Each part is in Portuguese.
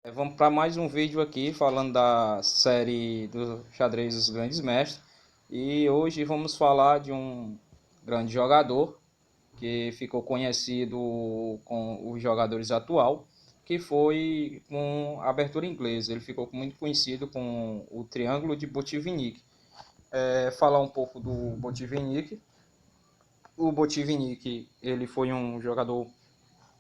Vamos para mais um vídeo aqui falando da série do xadrez dos grandes mestres. E hoje vamos falar de um grande jogador que ficou conhecido com os jogadores atual, que foi com a abertura inglesa. Ele ficou muito conhecido com o Triângulo de Botvinnik. Falar um pouco do Botvinnik. O Botvinnik, ele foi um jogador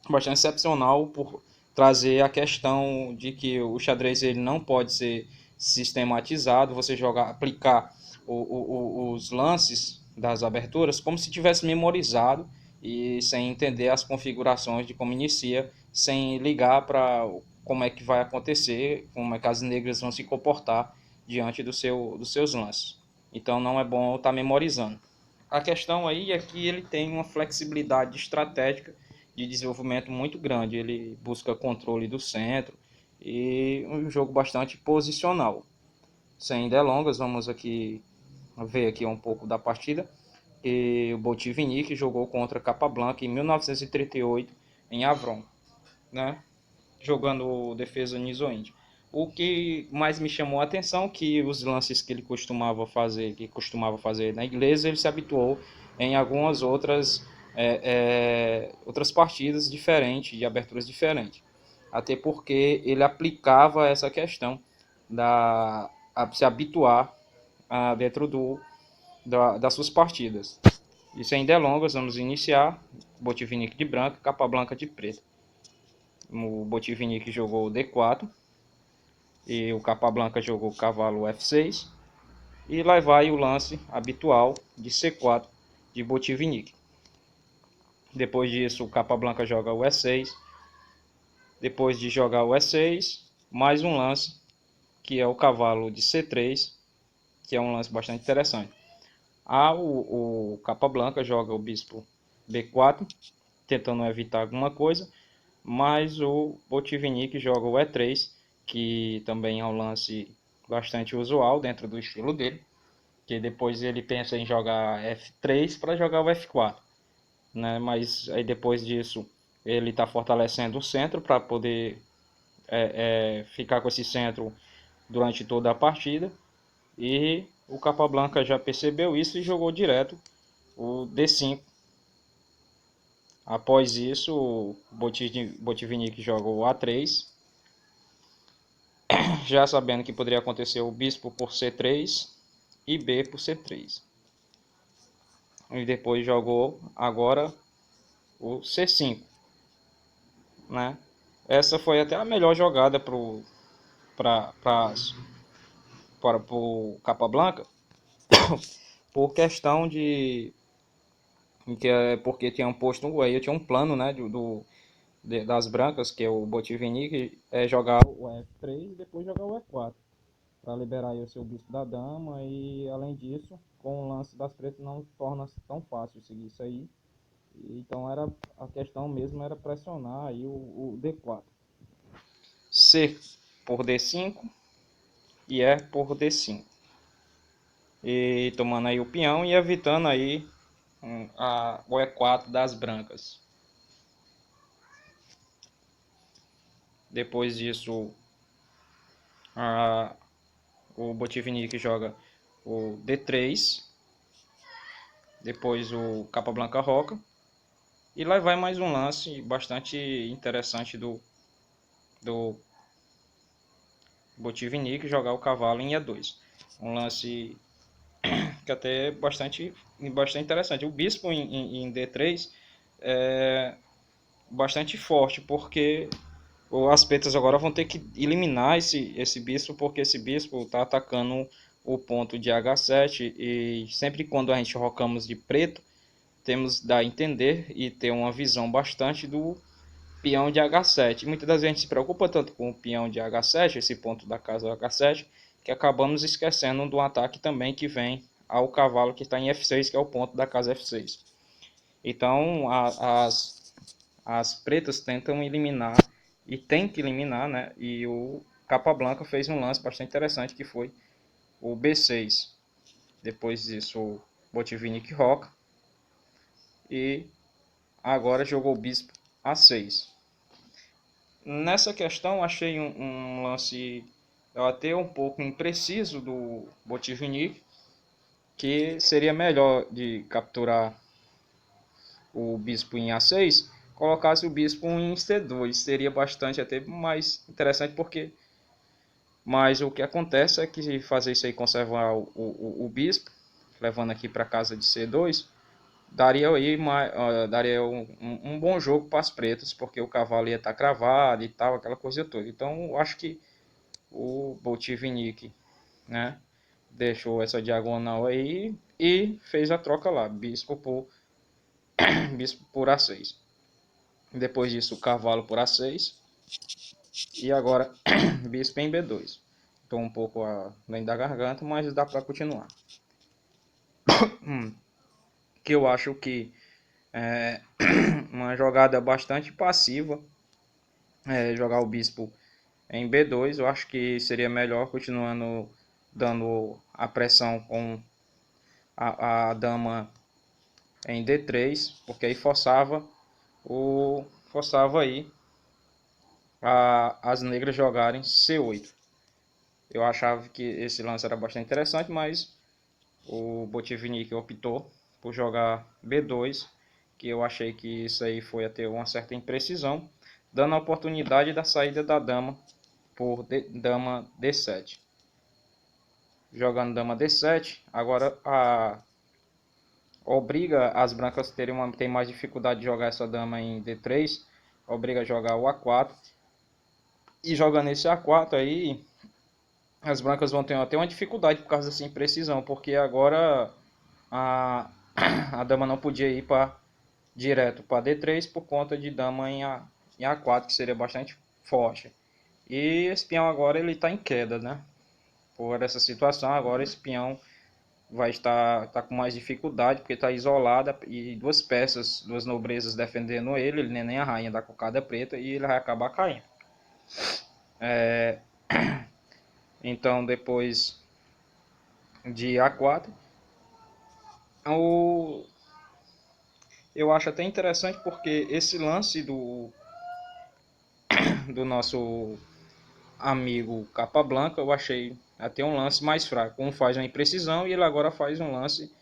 bastante excepcional por trazer a questão de que o xadrez ele não pode ser sistematizado, você jogar, aplicar os lances das aberturas como se tivesse memorizado e sem entender as configurações de como inicia, sem ligar para como é que vai acontecer, como é que as negras vão se comportar diante dos seus lances. Então não é bom estar memorizando. A questão aí é que ele tem uma flexibilidade estratégica de desenvolvimento muito grande. Ele busca controle do centro e um jogo bastante posicional. Sem delongas, vamos aqui ver aqui um pouco da partida. E o Botvinnik jogou contra Capablanca em 1938 em Avron, né? Jogando defesa Nizoinde. O que mais me chamou a atenção que os lances que ele costumava fazer na inglesa, ele se habituou em algumas outras partidas diferentes, de aberturas diferentes. Até porque ele aplicava essa questão se habituar dentro das suas partidas. E sem delongas, vamos iniciar. Botvinnik de branco, Capablanca de preto. O Botvinnik jogou D4 e o Capablanca jogou cavalo F6 e lá vai o lance habitual de C4 de Botvinnik. Depois disso o Capablanca joga o E6. Depois de jogar o E6, mais um lance que é o cavalo de C3, que é um lance bastante interessante. O Capablanca joga o bispo B4, tentando evitar alguma coisa, mas o Botvinnik joga o E3, que também é um lance bastante usual dentro do estilo dele, que depois ele pensa em jogar F3 para jogar o F4, né? Mas aí depois disso ele está fortalecendo o centro para poder ficar com esse centro durante toda a partida, e o Capablanca já percebeu isso e jogou direto o D5. Após isso, o Botvinnik jogou o A3, já sabendo que poderia acontecer o bispo por C3 e B por C3. E depois jogou agora o C5, né? Essa foi até a melhor jogada para o Capablanca, por questão porque tinham posto aí, tinha um plano, né, das brancas, que é o Botvinnik, jogar o F3 e depois jogar o F4, para liberar aí o seu bispo da dama. E além disso, com o lance das pretas não torna tão fácil seguir isso aí. Então era a questão mesmo era pressionar aí o D4. C por D5 e E por D5. E tomando aí o peão e evitando aí o E4 das brancas. Depois disso, a, o Botvinnik joga o D3, depois o Capablanca roca, e lá vai mais um lance bastante interessante do Botvinnik jogar o cavalo em E2. Um lance que até é bastante interessante. O bispo em D3 é bastante forte, porque as pretas agora vão ter que eliminar esse bispo, porque esse bispo está atacando o ponto de H7, e sempre quando a gente rocamos de preto, temos a entender e ter uma visão bastante do peão de H7. Muitas das vezes a gente se preocupa tanto com o peão de H7, esse ponto da casa H7, que acabamos esquecendo do ataque também que vem ao cavalo que está em F6, que é o ponto da casa F6. Então as pretas tentam eliminar, e tem que eliminar, né? E o Capablanca fez um lance bastante interessante, que foi o B6. Depois disso, o Botvinnik roca e agora jogou o bispo A6. nessa questão achei um lance até um pouco impreciso do Botvinnik, que seria melhor de capturar o bispo em A6, colocasse o bispo em C2, seria bastante até mais interessante, porque mas o que acontece é que fazer isso aí, conservar o bispo, levando aqui para casa de C2, daria aí daria um bom jogo para as pretas, porque o cavalo ia estar cravado e tal, aquela coisa toda. Então eu acho que o Botvinnik, né, deixou essa diagonal aí e fez a troca lá, bispo por A6. Depois disso, o cavalo por A6 e agora bispo em B2. Estou um pouco além da garganta, mas dá para continuar. Que eu acho que é uma jogada bastante passiva, jogar o bispo em B2. Eu acho que seria melhor continuando dando a pressão com a dama em D3, porque aí forçava aí as negras jogarem C8. Eu achava que esse lance era bastante interessante, mas o Botvinnik optou por jogar B2, que eu achei que isso aí foi a ter uma certa imprecisão, dando a oportunidade da saída da dama por dama D7. Jogando dama D7, agora obriga as brancas a terem mais dificuldade de jogar essa dama em D3, obriga a jogar o A4, e jogando esse A4 aí, as brancas vão ter até uma dificuldade por causa dessa imprecisão, porque agora a, a dama não podia ir direto para D3 por conta de dama em A4, que seria bastante forte. E esse peão agora ele está em queda, né? Por essa situação, agora esse peão vai estar com mais dificuldade, porque está isolada e duas peças, duas nobrezas defendendo ele nem a rainha da cocada preta, e ele vai acabar caindo. Então, depois de A4, eu acho até interessante, porque esse lance do nosso amigo Capablanca, eu achei até um lance mais fraco. Um faz uma imprecisão e ele agora faz um lance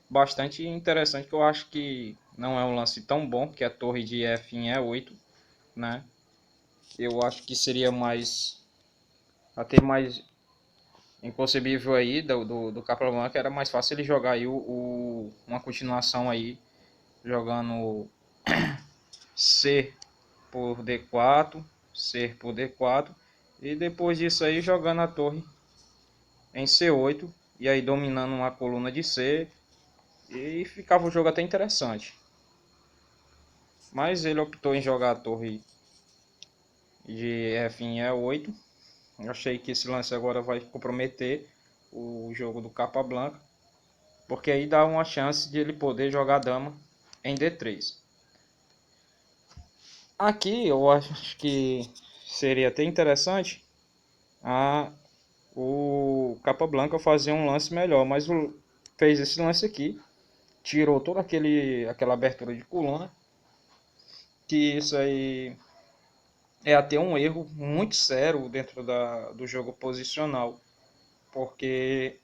bastante interessante, que eu acho que não é um lance tão bom, que é a torre de F em E8, né? Eu acho que seria até mais inconcebível aí do Capablanca, era mais fácil ele jogar aí uma continuação aí, jogando C por D4, C por D4, e depois disso aí jogando a torre em C8, e aí dominando uma coluna de C, e ficava o jogo até interessante. Mas ele optou em jogar a torre de F em E8. Eu achei que esse lance agora vai comprometer o jogo do Capablanca, porque aí dá uma chance de ele poder jogar a dama em D3. Aqui eu acho que seria até interessante o Capablanca fazer um lance melhor, mas fez esse lance aqui, tirou toda aquela abertura de coluna, que isso aí é até um erro muito sério dentro do jogo posicional, porque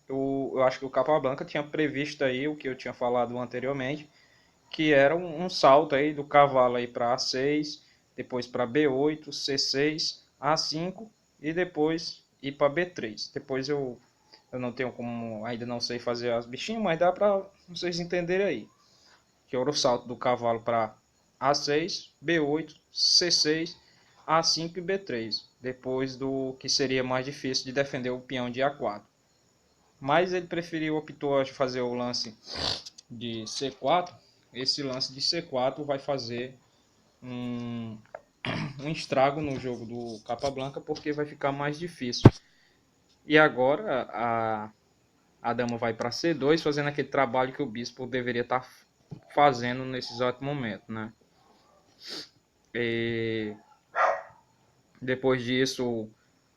eu acho que o Capablanca tinha previsto aí o que eu tinha falado anteriormente, que era um salto aí do cavalo aí para A6, depois para B8, C6, A5 e depois ir para B3. Depois eu não tenho como, ainda não sei fazer as bichinhas, mas dá para vocês entenderem aí. Que era o salto do cavalo para A6, B8, C6, A5 e B3. Depois do que seria mais difícil de defender o peão de A4. Mas ele optou a fazer o lance de C4. Esse lance de C4 vai fazer um estrago no jogo do Capablanca, porque vai ficar mais difícil. E agora a dama vai para C2, fazendo aquele trabalho que o bispo deveria estar fazendo nesse exato momento, né? E depois disso,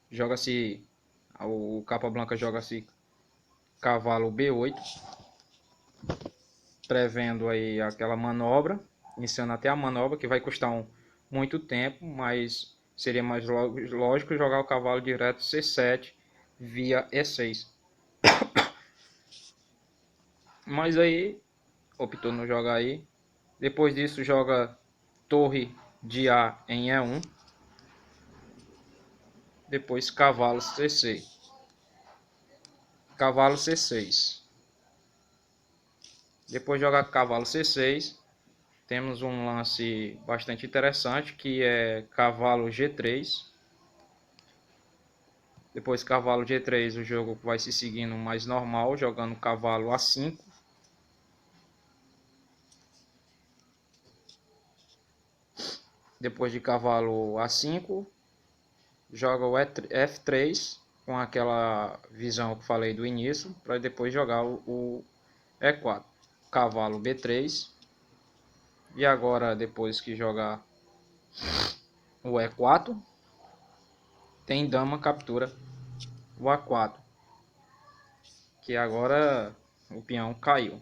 joga-se o Capablanca joga-se cavalo B8, prevendo aí aquela manobra, iniciando até a manobra, que vai custar um muito tempo, mas seria mais lógico jogar o cavalo direto C7 via E6. Mas aí optou não jogar aí. Depois disso joga torre de A em E1. Depois cavalo C6. Cavalo C6. Depois joga cavalo C6. Temos um lance bastante interessante que é cavalo G3. Depois cavalo G3, o jogo vai se seguindo mais normal, jogando cavalo A5. Depois de cavalo A5, joga o F3 com aquela visão que falei do início, para depois jogar o E4. Cavalo B3. E agora, depois que jogar o E4, tem dama captura o A4. Que agora o peão caiu.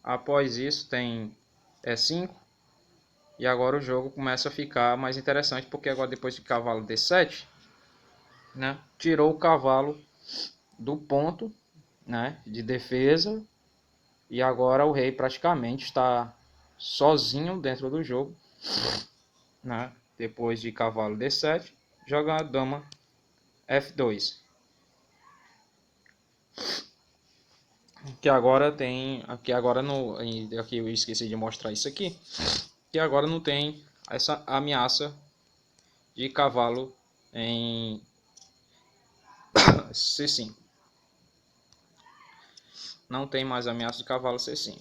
Após isso tem E5. E agora o jogo começa a ficar mais interessante, porque agora depois de cavalo D7, né, tirou o cavalo do ponto, né, de defesa, e agora o rei praticamente está sozinho dentro do jogo, né? Depois de cavalo D7, joga a dama F2. Que agora tem, aqui agora no, aqui eu esqueci de mostrar isso aqui, que agora não tem essa ameaça de cavalo em C5. Não tem mais ameaça de cavalo C5.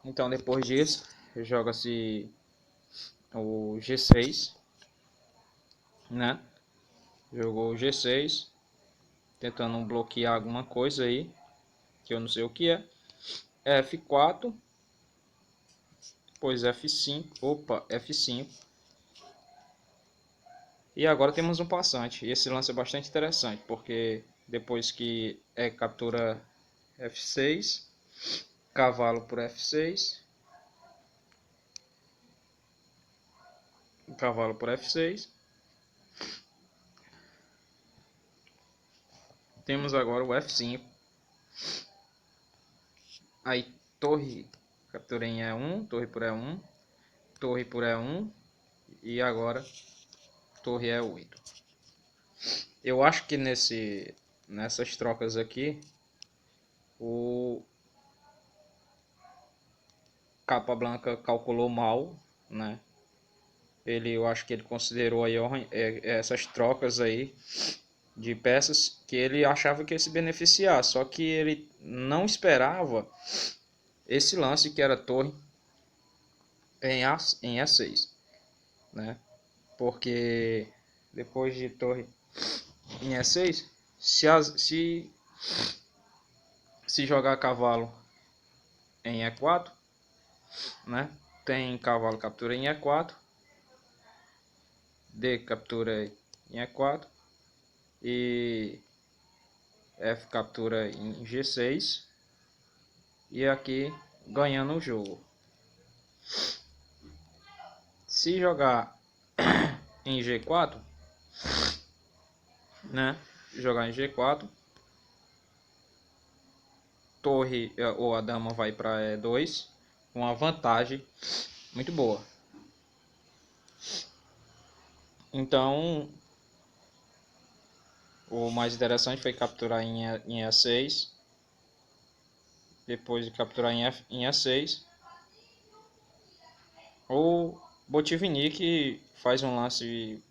Então depois disso, joga-se o G6, né? Jogou o G6, tentando bloquear alguma coisa aí, que eu não sei o que é. F4, depois F5, opa, F5. E agora temos um passante. E esse lance é bastante interessante, porque depois que captura F6, cavalo por F6, cavalo por F6. Temos agora o F5. Aí torre captura em E1, torre por E1, torre por E1 e agora torre E8. Eu acho que nessas trocas aqui o Capablanca calculou mal, né? Eu acho que ele considerou aí essas trocas aí de peças que ele achava que ia se beneficiar, só que ele não esperava esse lance que era torre em E6, né? Porque depois de torre em E6, se jogar cavalo em E4, né? Tem cavalo captura em E4, D captura em E4 e F captura em G6 e aqui ganhando o jogo. Se jogar em G4, né? Jogar em G4, torre ou a dama vai para E2 com uma vantagem muito boa. Então, o mais interessante foi capturar em E6. Depois de capturar em E6, o Botvinnik faz um lance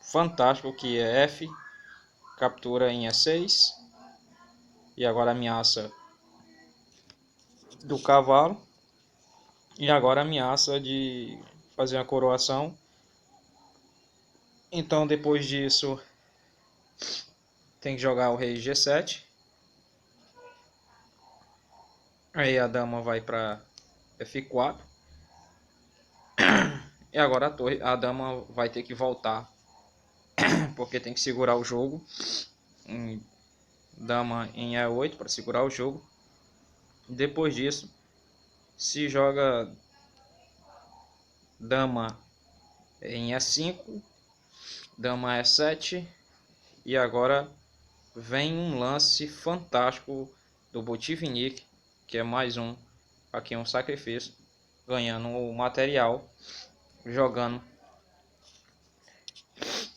fantástico que é F, captura em E6 e agora ameaça do cavalo e agora ameaça de fazer a coroação. Então depois disso tem que jogar o rei G7. Aí a dama vai para F4. E agora a dama vai ter que voltar, porque tem que segurar o jogo. Dama em E8 para segurar o jogo. Depois disso, se joga dama em E5, dama E7, e agora vem um lance fantástico do Botvinnik, que é mais um, aqui um sacrifício, ganhando o material, jogando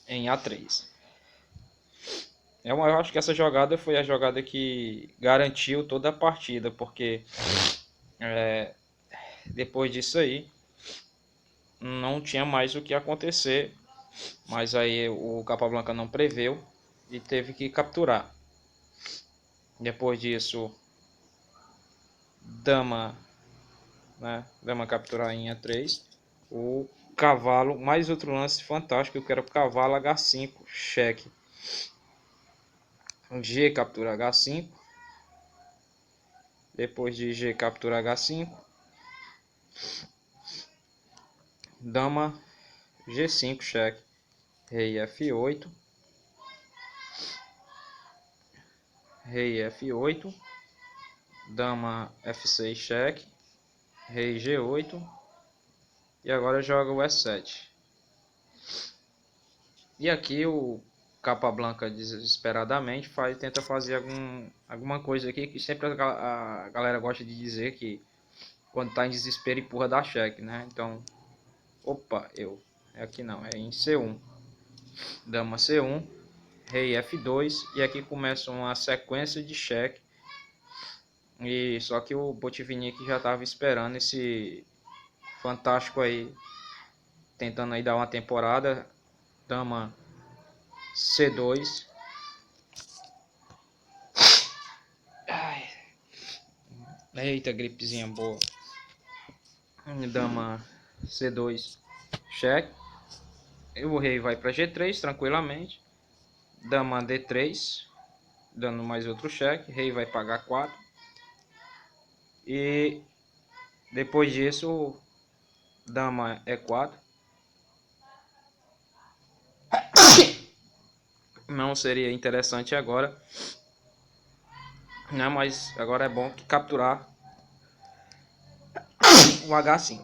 em A3. Eu acho que essa jogada foi a jogada que garantiu toda a partida, porque depois disso aí não tinha mais o que acontecer, mas aí o Capablanca não preveu e teve que capturar. Depois disso, dama, né? Dama capturar em A3. O cavalo, mais outro lance fantástico, eu quero cavalo H5, cheque. G captura H5. Depois de G captura H5, dama G5 cheque, rei F8, rei F8, dama F6 cheque, rei G8, e agora joga o E7. E aqui o Capablanca desesperadamente tenta fazer alguma coisa aqui que sempre a galera gosta de dizer que quando tá em desespero empurra da cheque, né? Então, opa, aqui não, é em C1. Dama C1, rei F2, e aqui começa uma sequência de cheque. E só que o Botvinnik já estava esperando esse fantástico aí, tentando aí dar uma temporada. Dama C2. Ai, eita, gripezinha boa. Dama C2 cheque. E o rei vai para G3 tranquilamente. Dama D3, dando mais outro cheque. Rei vai pagar 4. E depois disso, dama E4. Não seria interessante agora, né? Mas agora é bom que capturar o H5.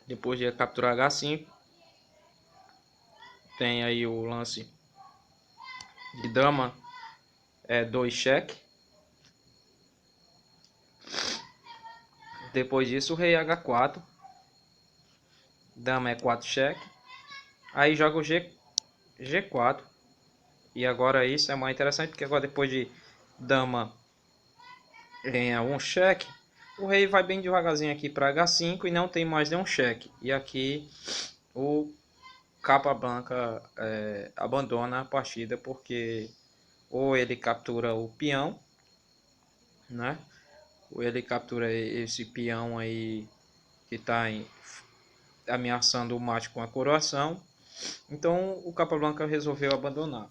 Depois de capturar H5, tem aí o lance de dama E2 cheque. Depois disso, o rei H4, dama E4 cheque. Aí joga o G4. E agora isso é mais interessante, porque agora depois de dama em A1 cheque, o rei vai bem devagarzinho aqui para H5 e não tem mais nenhum cheque. E aqui o Capablanca abandona a partida, porque ou ele captura o peão, né? Ou ele captura esse peão aí que está ameaçando o mate com a coroação. Então o Capablanca resolveu abandonar.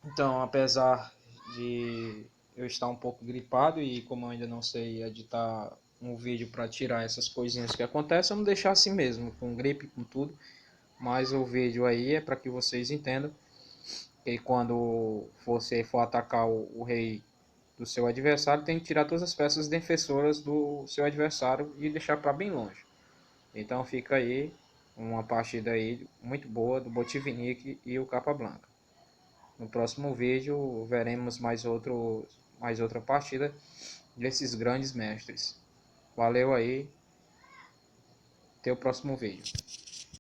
Então, apesar de eu estar um pouco gripado e como eu ainda não sei editar um vídeo para tirar essas coisinhas que acontecem, eu não deixar assim mesmo, com gripe, com tudo. Mas o vídeo aí é para que vocês entendam que quando você for atacar o rei do seu adversário, tem que tirar todas as peças defensoras do seu adversário e deixar para bem longe. Então fica aí uma partida aí muito boa do Botvinnik e o Capablanca. No próximo vídeo veremos mais outra partida desses grandes mestres. Valeu aí, até o próximo vídeo.